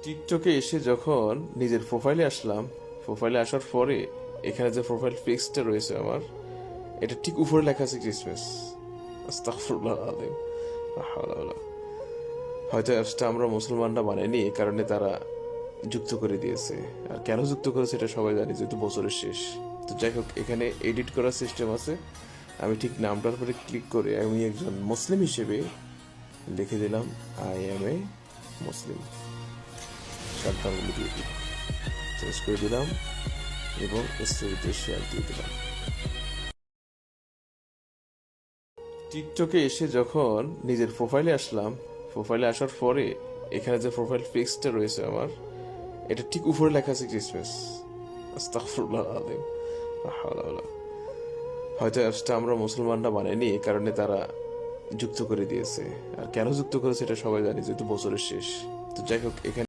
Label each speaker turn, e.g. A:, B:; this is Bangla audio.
A: টিকটকে এসে যখন নিজের প্রোফাইলে আসলাম, প্রোফাইলে আসার পরে এখানে যে প্রোফাইল পিকসটা রয়েছে আমার, এটা ঠিক উপরে লেখা আছে ক্রিসমাস। আস্তাগফিরুল্লাহ আলাইহিম। লা হাওলা ওয়ালা। হয়তো অ্যাপসটা আমরা মুসলমানরা বানাইনি, এই কারণে তারা যুক্ত করে দিয়েছে। আর কেন যুক্ত করেছে এটা সবাই জানি, যেহেতু বছরের শেষ। তো যাই হোক, এখানে এডিট করার সিস্টেম আছে। আমি ঠিক নামটার উপরে ক্লিক করে আমি একজন মুসলিম হিসেবে লিখে দিলাম আই এম এ মুসলিম। শার্টগুলো দিয়ে দিই, চেঞ্জ করে দিলাম এবং স্টোরিতে শেয়ার দিয়ে দিলাম। টিকটকে এসে যখন নিজের প্রোফাইলে আসলাম, প্রোফাইলে আসার পরে এখানে যে প্রোফাইল পিকসটা রয়েছে আমার, এটা ঠিক উপরে লেখা আছে ক্রিসমাস। আস্তাগফিরুল্লাহ আলাইহিম। লা হাওলা ওয়ালা। হয়তো অ্যাপসটা আমরা মুসলমানরা বানাইনি, এই কারণে তারা যুক্ত করে দিয়েছে। আর কেন যুক্ত করেছে এটা সবাই জানি, যেহেতু বছরের শেষ। তো যাই হোক, এখানে